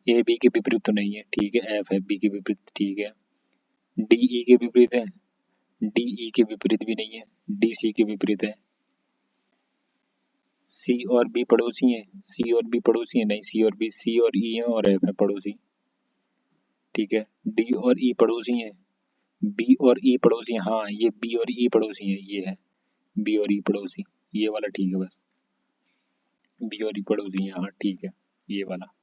ए बी के विपरीत तो नहीं है, ठीक है। एफ है बी के विपरीत, ठीक है। डी ई के विपरीत है, डी ई के विपरीत भी नहीं है, डी सी के विपरीत है। सी और बी पड़ोसी हैं, सी और बी पड़ोसी हैं नहीं, सी और ई है और एफ है पड़ोसी। ठीक है, डी और ई पड़ोसी हैं, बी और ई पड़ोसी हैं, हाँ ये बी और ई पड़ोसी हैं, ये है बी और ई पड़ोसी, ये वाला ठीक है बस, बी और ई पड़ोसी हैं, हाँ ठीक है ये वाला।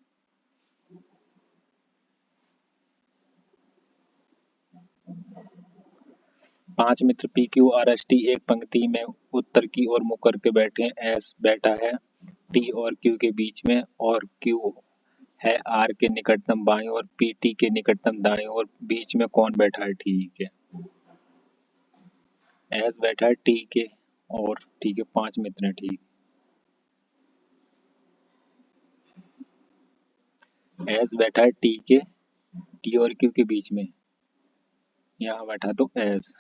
पांच मित्र P Q R S T एक पंक्ति में उत्तर की ओर मुख करके बैठे हैं, एस बैठा है टी और क्यू के बीच में और क्यू है आर के निकटतम बाएं और पी टी के निकटतम दाएं और बीच में कौन बैठा है, ठीक है एस बैठा है टी के और ठीक है, पांच मित्र हैं, ठीक एस बैठा है टी के, टी और क्यू के बीच में, यहाँ बैठा तो एस,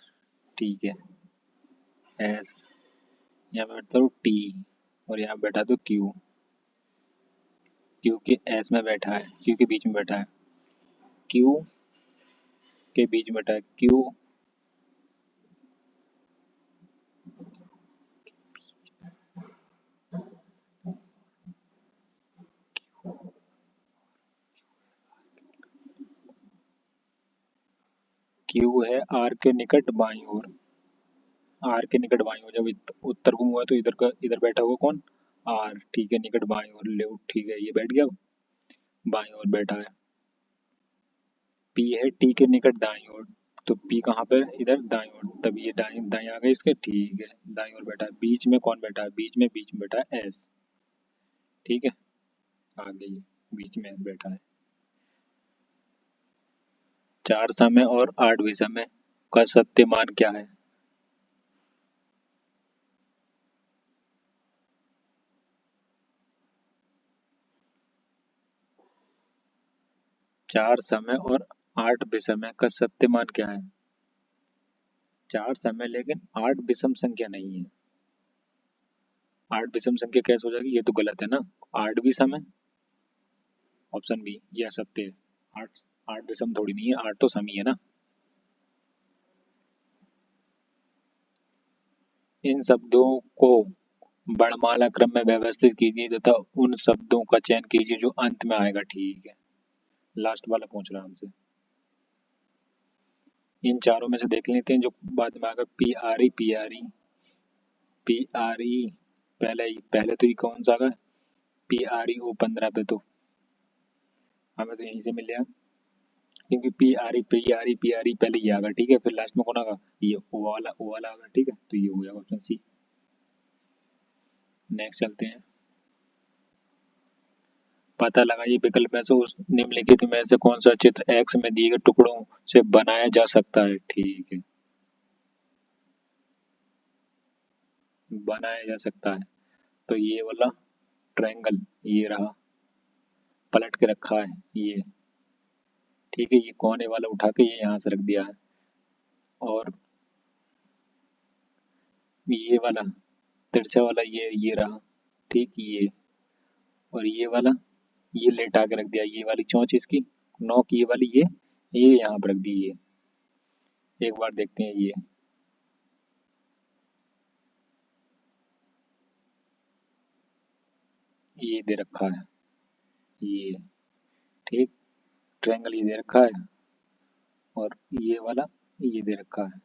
ठीक है एस, यहाँ बैठा तो टी और यहाँ बैठा तो क्यू, क्यू के एस में बैठा है, क्यू के बीच में बैठा है, क्यू के बीच में बैठा है, क्यू क्यू है आर के निकट बाईं ओर, आर के निकट बाईं ओर, जब उत्तर को हुआ तो इधर का इधर बैठा हुआ कौन, आर, ठीक है निकट बाईं ओर ले, ठीक है ये बैठ गया, बाईं ओर बैठा है। पी है टी के निकट दाईं ओर, तो पी कहाँ पे, इधर दाईं ओर, तब ये दाईं दाईं आ गए इसके, ठीक है दाईं ओर बैठा है। बीच में कौन बैठा है, बीच में बैठा है एस, ठीक है आ गई, बीच में एस बैठा है। चार समय और आठवें समय का सत्य मान क्या है, चार समय और आठ विषम का सत्य मान क्या है, चार समय लेकिन आठ विषम संख्या नहीं है, आठ विषम संख्या कैसे हो जाएगी, ये तो गलत है ना, आठ भी सम है, ऑप्शन बी यह सत्य है, आठ आठ विषम थोड़ी नहीं है, आठ तो सम ही है ना। इन शब्दों को वर्णमाला क्रम में व्यवस्थित कीजिए तथा उन शब्दों का चयन कीजिए जो अंत में आएगा, ठीक है लास्ट वाला पूछ रहा हमसे। इन चारों में से देख लेते हैं जो बाद में आएगा, पी आर ई पहले तो ये कौन सा आएगा, पी आर ई ओ 15 पे, तो हमें तो यहीं से मिल गया, क्योंकि पी आर ई पहले ये आएगा, ठीक है फिर लास्ट में कौन आएगा, ये ओ वाला आएगा, ठीक है तो ये हो जाएगा ऑप्शन सी। नेक्स्ट चलते हैं, पता लगाइए विकल्प में से उस निम्नलिखित में से कौन सा चित्र एक्स में दिए गए टुकड़ों से बनाया जा सकता है, ठीक है बनाया जा सकता है, तो ये वाला ट्रायंगल ये रहा, पलट के रखा है ये, ठीक है ये कोने वाला उठा के ये यहाँ से रख दिया है, और ये वाला तिरछा वाला ये रहा, ठीक ये, और ये वाला ये लेटा के रख दिया, ये वाली चोंच इसकी नोक, ये वाली ये यहाँ पर रख दी, ये एक बार देखते हैं, ये दे रखा है ये, ठीक ट्रायंगल ये दे रखा है और ये वाला ये दे रखा है,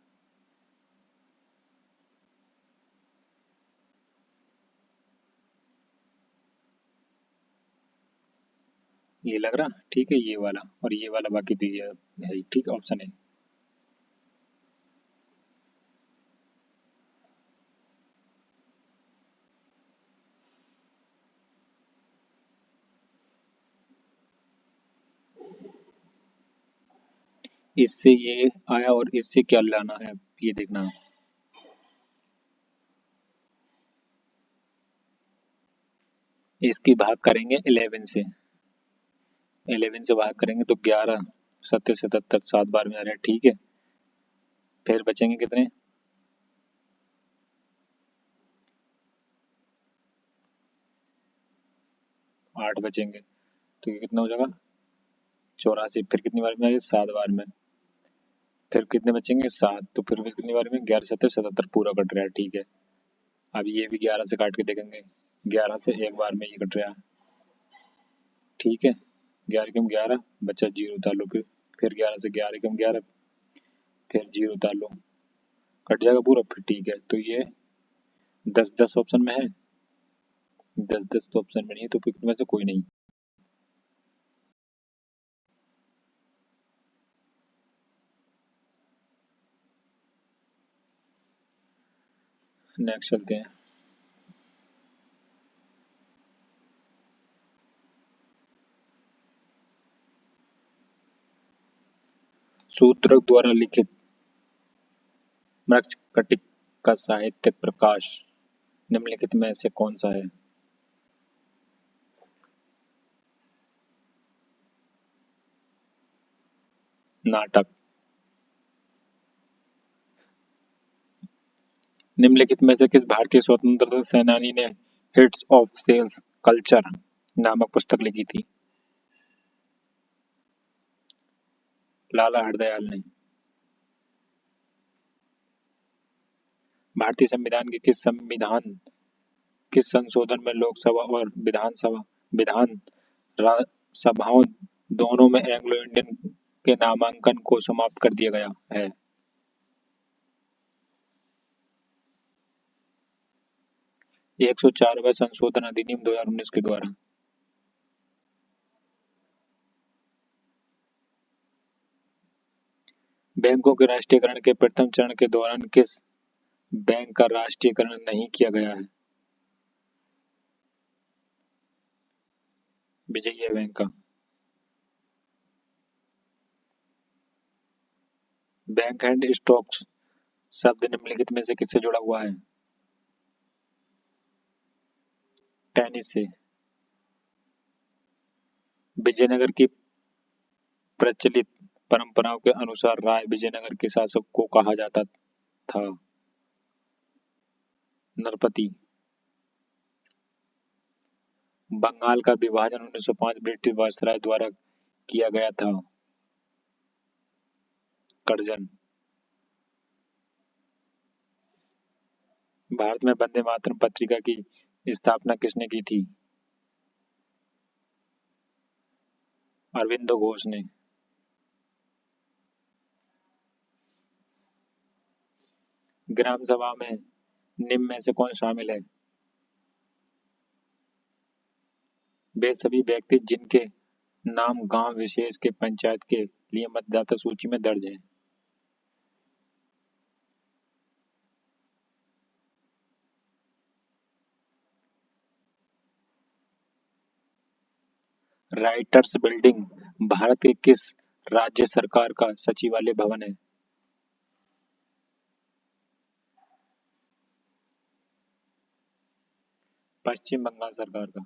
ये लग रहा ठीक है ये वाला, और ये वाला बाकी तो ये है, ठीक ऑप्शन है। इससे ये आया और इससे क्या लाना है, ये देखना, इसकी भाग करेंगे 11 से, 11 से भाग करेंगे तो 11 सत्य 77 7 बार में आ रहा है, ठीक है फिर बचेंगे कितने, 8 बचेंगे, तो ये कितना हो जाएगा 84, फिर कितनी बार में आएगा 7 बार में, फिर कितने बचेंगे 7, तो फिर भी कितनी बार में 11×7=77 पूरा कट रहा है, ठीक है। अब ये भी 11 से काट के देखेंगे, 11 से एक बार में ये कट रहा है, ठीक है। 11×11 बचा 0 उतार लो, फिर 11 से 11×11 फिर 0 उतार लो, कट जाएगा पूरा, फिर ठीक है। तो ये 10×10 ऑप्शन में है, 10×10 तो ऑप्शन में नहीं है, तो फिर में से कोई नहीं। नेक्स्ट चलते हैं। सूत्रक द्वारा लिखित मृच्छकटिक का साहित्यिक प्रकाश निम्नलिखित में से कौन सा है? नाटक। निम्नलिखित में से किस भारतीय स्वतंत्रता सेनानी ने हिट्स ऑफ सेल्स कल्चर नामक पुस्तक लिखी थी? लाला हरदयाल ने। भारतीय संविधान के किस संशोधन में लोकसभा और विधान सभाओं दोनों में एंग्लो इंडियन के नामांकन को समाप्त कर दिया गया है? 104वें संशोधन अधिनियम 2019 के द्वारा। बैंकों के राष्ट्रीयकरण के प्रथम चरण के दौरान किस बैंक का राष्ट्रीयकरण नहीं किया गया है? विजया बैंक का। बैंक एंड स्टॉक्स शब्द निम्नलिखित में से किससे जुड़ा हुआ है? टेनिस से। विजयनगर की प्रचलित परंपराओं के अनुसार राय विजयनगर के शासक को कहा जाता था? नरपति। बंगाल का विभाजन 1905 ब्रिटिश वायसराय द्वारा किया गया था? करजन। भारत में वंदे मातरम पत्रिका की स्थापना किसने की थी? अरविंदो घोष ने। ग्राम सभा में निम्न में से कौन शामिल है? वे सभी व्यक्ति जिनके नाम गांव विशेष के पंचायत के लिए मतदाता सूची में दर्ज हैं। राइटर्स बिल्डिंग भारत के किस राज्य सरकार का सचिवालय भवन है? पश्चिम बंगाल सरकार का।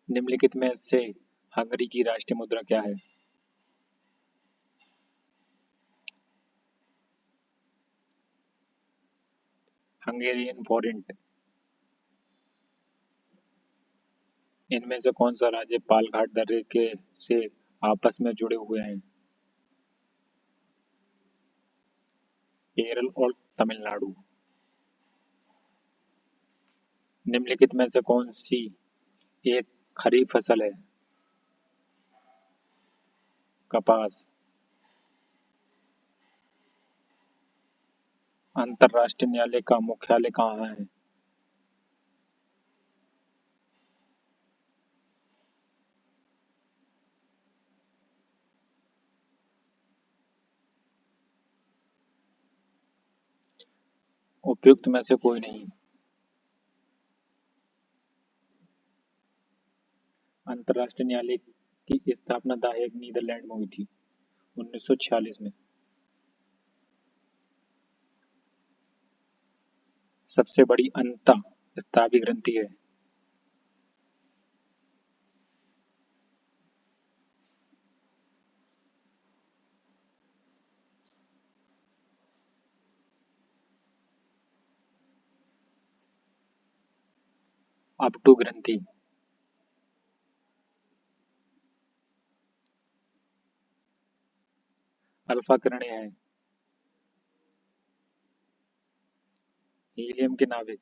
निम्नलिखित में से हंगरी की राष्ट्रीय मुद्रा क्या है? हंगेरियन फॉरेंट। इनमें से कौन सा राज्य पालघाट दर्रे के से आपस में जुड़े हुए हैं? केरल और तमिलनाडु। निम्नलिखित में से कौन सी एक खरीफ फसल है? कपास। अंतर्राष्ट्रीय न्यायालय का मुख्यालय कहाँ है? उपयुक्त में से कोई नहीं। अंतर्राष्ट्रीय न्यायालय की स्थापना द हेग नीदरलैंड में हुई थी 1946 में। सबसे बड़ी अंतः स्रावी ग्रंथि है? अपटू ग्रंथि। अल्फा किरणें हैं। हीलियम के नाभिक।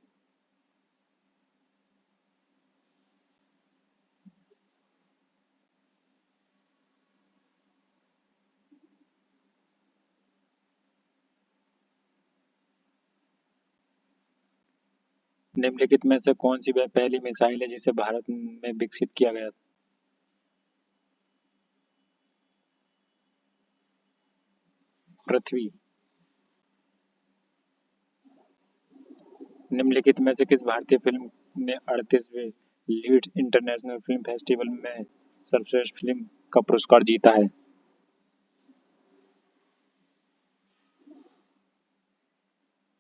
निम्नलिखित में से कौन सी वह पहली मिसाइल है जिसे भारत में विकसित किया गया? पृथ्वी। निम्नलिखित में से किस भारतीय फिल्म ने 38वें लीड्स इंटरनेशनल फिल्म फेस्टिवल में सर्वश्रेष्ठ फिल्म का पुरस्कार जीता है?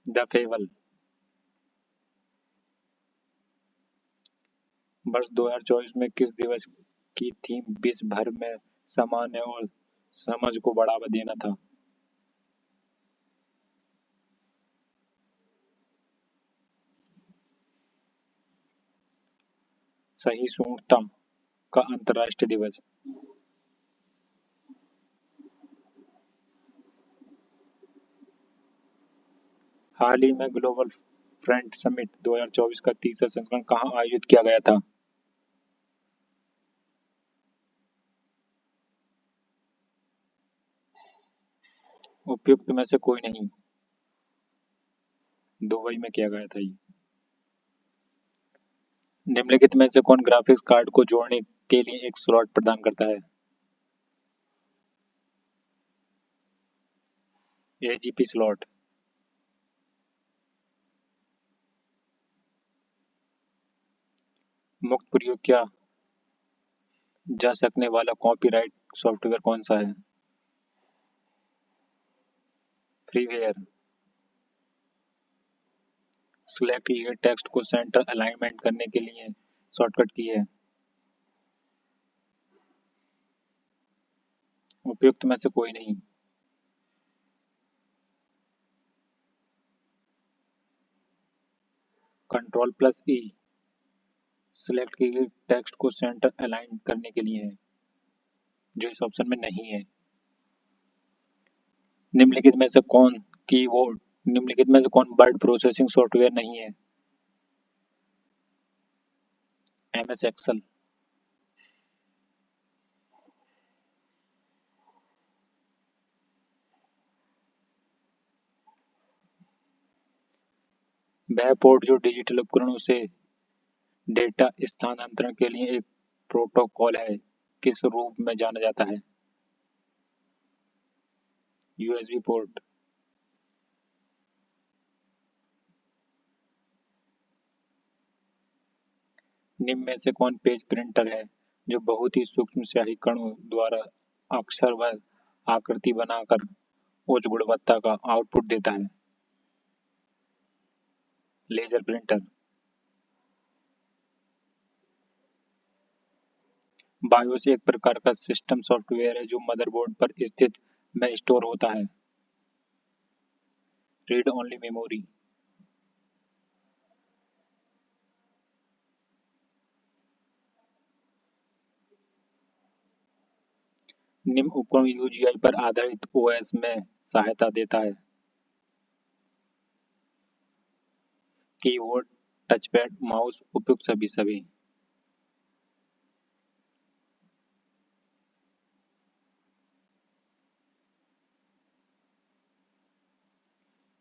द फेवल। वर्ष 2024 में किस दिवस की थीम विश्व भर में सामान्य और समझ को बढ़ावा देना था? सहिष्णुता का अंतर्राष्ट्रीय दिवस। हाल ही में ग्लोबल फ्रंट समिट 2024 का तीसरा संस्करण कहाँ आयोजित किया गया था? उपयुक्त में से कोई नहीं। दुबई में किया गया था ये। निम्नलिखित में से कौन ग्राफिक्स कार्ड को जोड़ने के लिए एक स्लॉट प्रदान करता है? AGP slot. मुक्त प्रयोग किया जा सकने वाला कॉपीराइट सॉफ्टवेयर कौन सा है? फ्रीवेयर। सिलेक्ट किए गए टेक्स्ट को सेंटर अलाइनमेंट करने के लिए शॉर्टकट की है। उपयुक्त में से कोई नहीं। कंट्रोल प्लस ई। सिलेक्ट किए गए टेक्स्ट को सेंटर अलाइन करने के लिए है, जो इस ऑप्शन में नहीं है। निम्नलिखित में से कौन कीबोर्ड निम्नलिखित में से कौन वर्ड प्रोसेसिंग सॉफ्टवेयर नहीं है? MS Excel. वह पोर्ट जो डिजिटल उपकरणों से डेटा स्थानांतरण के लिए एक प्रोटोकॉल है, किस रूप में जाना जाता है? USB port. निम्न में से कौन पेज प्रिंटर है जो बहुत ही सूक्ष्म स्याही कणों द्वारा अक्षर व आकृति बनाकर उच्च गुणवत्ता का आउटपुट देता है? Laser printer. बायोस एक प्रकार का सिस्टम सॉफ्टवेयर है जो मदरबोर्ड पर स्थित में स्टोर होता है। Read only memory. निम्न उपकरण यूजीआई पर आधारित ओएस में सहायता देता है? Keyboard, touchpad, mouse. उपयुक्त सभी सभी।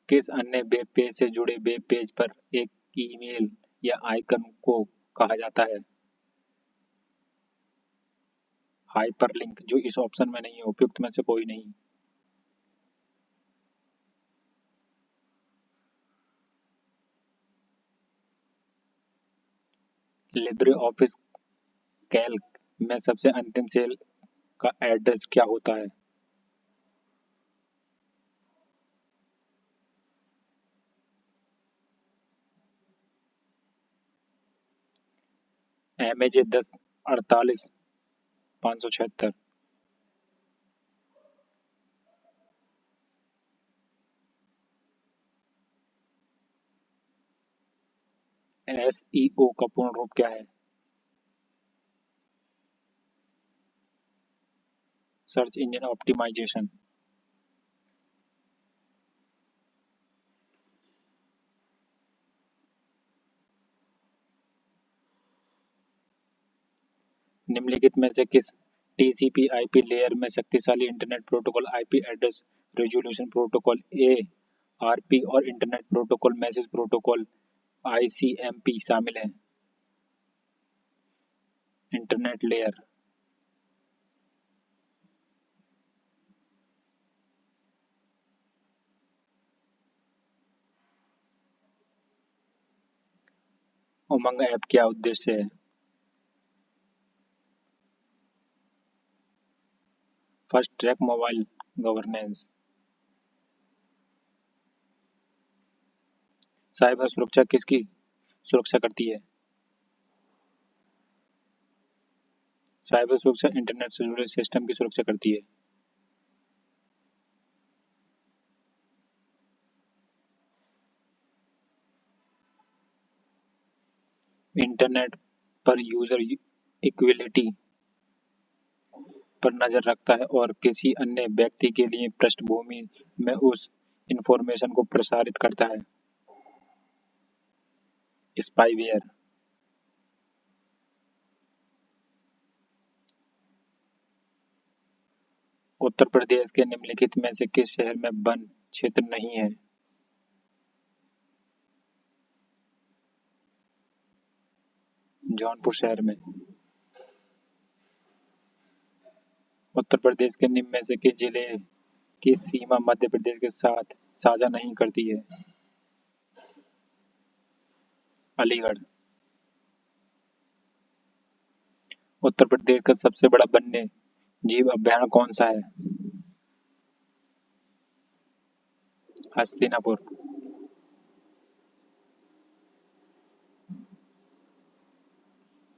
किस अन्य वेब पेज से जुड़े वेब पेज पर एक ईमेल या आइकन को कहा जाता है? हाइपरलिंक, जो इस ऑप्शन में नहीं है। उपयुक्त में से कोई नहीं। लिब्रे ऑफिस कैल्क में सबसे अंतिम सेल का एड्रेस क्या होता है? एमएजे 10 48 576। एसईओ का पूर्ण रूप क्या है? Search engine optimisation. निम्नलिखित में से किस टीसीपी आईपी लेयर में शक्तिशाली internet protocol IP address resolution protocol ARP और internet protocol message protocol ICMP शामिल है? Internet layer. उमंग ऐप क्या उद्देश्य है? First track mobile governance. Cyber सुरक्षा किसकी सुरक्षा करती है? साइबर सुरक्षा इंटरनेट से जुड़े सिस्टम की सुरक्षा करती है। इंटरनेट पर यूजर इक्विलिटी पर नजर रखता है और किसी अन्य व्यक्ति के लिए पृष्ठभूमि में उस इंफॉर्मेशन को प्रसारित करता है। स्पाईवेयर। उत्तर प्रदेश के निम्नलिखित में से किस शहर में वन क्षेत्र नहीं है? जौनपुर शहर में। उत्तर प्रदेश के निम्न में से किस जिले की सीमा मध्य प्रदेश के साथ साझा नहीं करती है? अलीगढ़। उत्तर प्रदेश का सबसे बड़ा वन्य जीव अभयारण्य कौन सा है? हस्तिनापुर।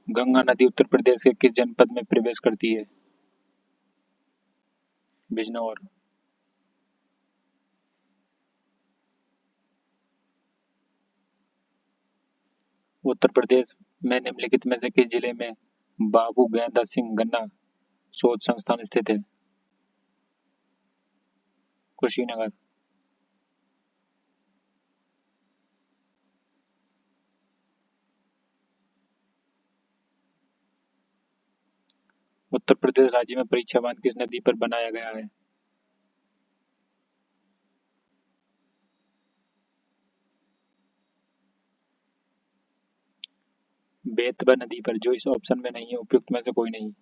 गंगा नदी उत्तर प्रदेश के किस जनपद में प्रवेश करती है? बिजनौर। उत्तर प्रदेश में निम्नलिखित में से किस जिले में बाबू गैंदा सिंह गन्ना शोध संस्थान स्थित है? कुशीनगर। उत्तर प्रदेश राज्य में परीक्षा बांध किस नदी पर बनाया गया है? बेतवा नदी पर, जो इस ऑप्शन में नहीं है। उपयुक्त में से कोई नहीं।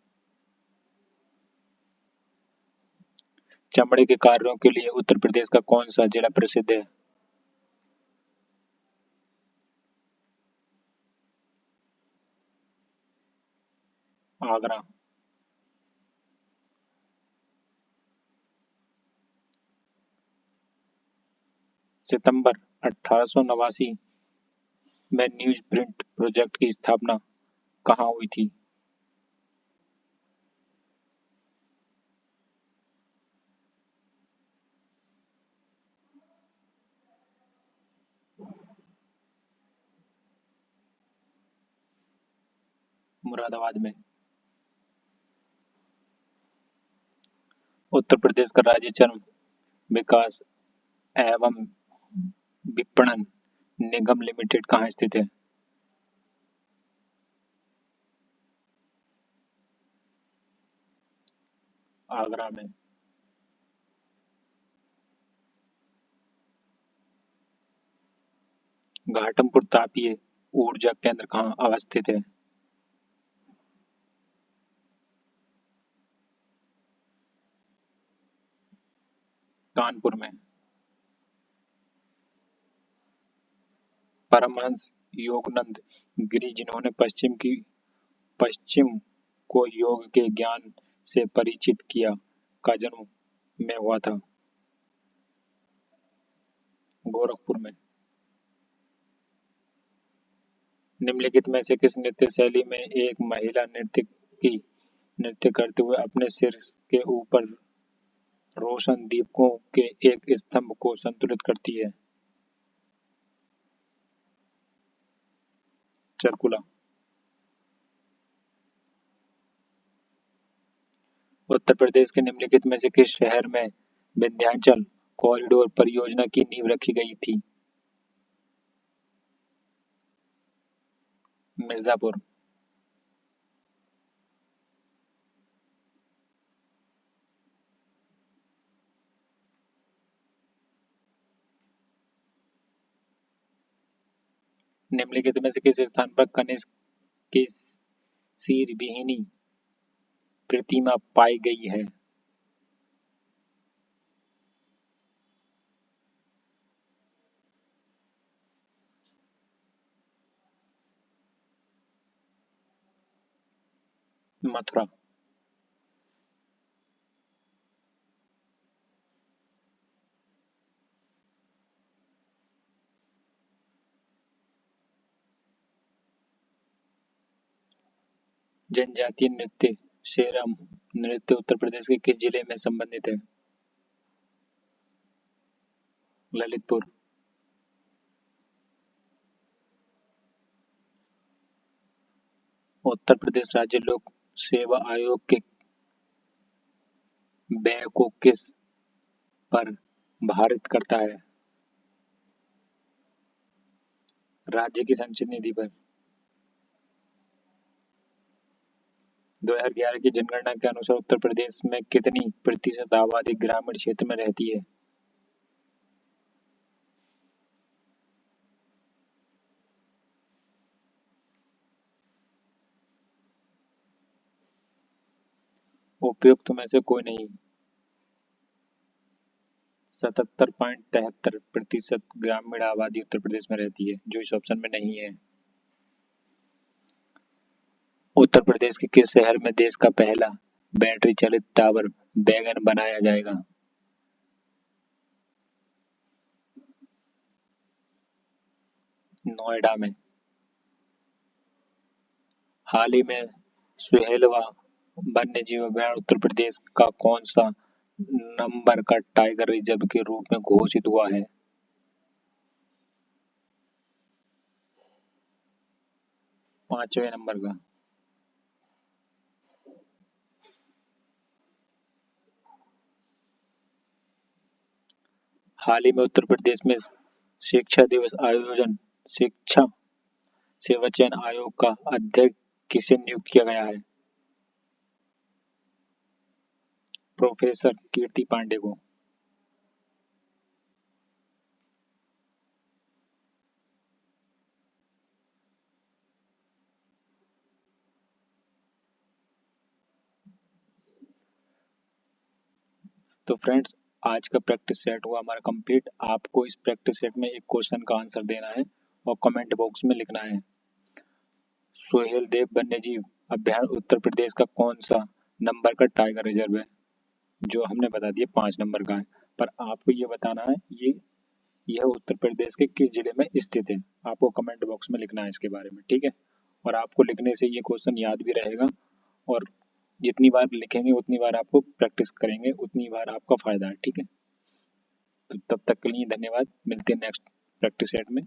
चमड़े के कार्यों के लिए उत्तर प्रदेश का कौन सा जिला प्रसिद्ध है? आगरा। सितंबर 1889 में न्यूज प्रिंट प्रोजेक्ट की स्थापना कहाँ हुई थी? मुरादाबाद में। उत्तर प्रदेश का राज्य चर्म विकास एवं विपणन निगम लिमिटेड कहाँ स्थित है? आगरा में। घाटमपुर तापीय ऊर्जा केंद्र कहाँ अवस्थित है? कानपुर में। परमहंस योगानंद गिरी जिन्होंने पश्चिम को योग के ज्ञान से परिचित किया का जन्म में हुआ था? गोरखपुर में। निम्नलिखित में से किस नृत्य शैली में एक महिला नर्तकी नृत्य करते हुए अपने सिर के ऊपर रोशन दीपकों के एक स्तंभ को संतुलित करती है? चरकुला। उत्तर प्रदेश के निम्नलिखित में से किस शहर में विंध्याचल कॉरिडोर परियोजना की नींव रखी गई थी? मिर्जापुर। निम्नलिखित में से किस स्थान पर कनिष्क की सिर विहीनी प्रतिमा पाई गई है? मथुरा। जनजातीय नृत्य शेरम नृत्य उत्तर प्रदेश के किस जिले में संबंधित है? ललितपुर। उत्तर प्रदेश राज्य लोक सेवा आयोग के व्यय को किस पर भारित करता है? राज्य की संचित निधि पर। 2011 की जनगणना के अनुसार उत्तर प्रदेश में कितनी प्रतिशत आबादी ग्रामीण क्षेत्र में रहती है? उपयुक्त में से कोई नहीं। 77.73% ग्रामीण आबादी उत्तर प्रदेश में रहती है, जो इस ऑप्शन में नहीं है। उत्तर प्रदेश के किस शहर में देश का पहला बैटरी चालित टावर वैगन बनाया जाएगा? नोएडा में। हाल ही में सुहेलवा वन्यजीव अभयारण्य उत्तर प्रदेश का कौन सा नंबर का टाइगर रिजर्व के रूप में घोषित हुआ है? 5वें नंबर का। हाल ही में उत्तर प्रदेश में शिक्षा दिवस आयोजन शिक्षा सेवा चयन आयोग का अध्यक्ष किसे नियुक्त किया गया है? प्रोफेसर कीर्ति पांडे को। तो फ्रेंड्स, आज का प्रैक्टिस सेट हुआ हमारा कंप्लीट। आपको इस प्रैक्टिस सेट में एक क्वेश्चन का आंसर देना है और कमेंट बॉक्स में लिखना है। सोहेल देव वन्यजीव अभयारण्य उत्तर प्रदेश का कौन सा नंबर का टाइगर रिजर्व है? जो हमने बता दिया 5 नंबर का है, पर आपको ये बताना है यह उत्तर प्रदेश के किस जिले में स्थित है। आपको कमेंट बॉक्स में लिखना है इसके बारे में, ठीक है। और आपको लिखने से ये क्वेश्चन याद भी रहेगा, और जितनी बार लिखेंगे उतनी बार आपको प्रैक्टिस करेंगे उतनी बार आपका फायदा है, ठीक है। तो तब तक के लिए धन्यवाद, मिलते हैं नेक्स्ट प्रैक्टिस सेट में।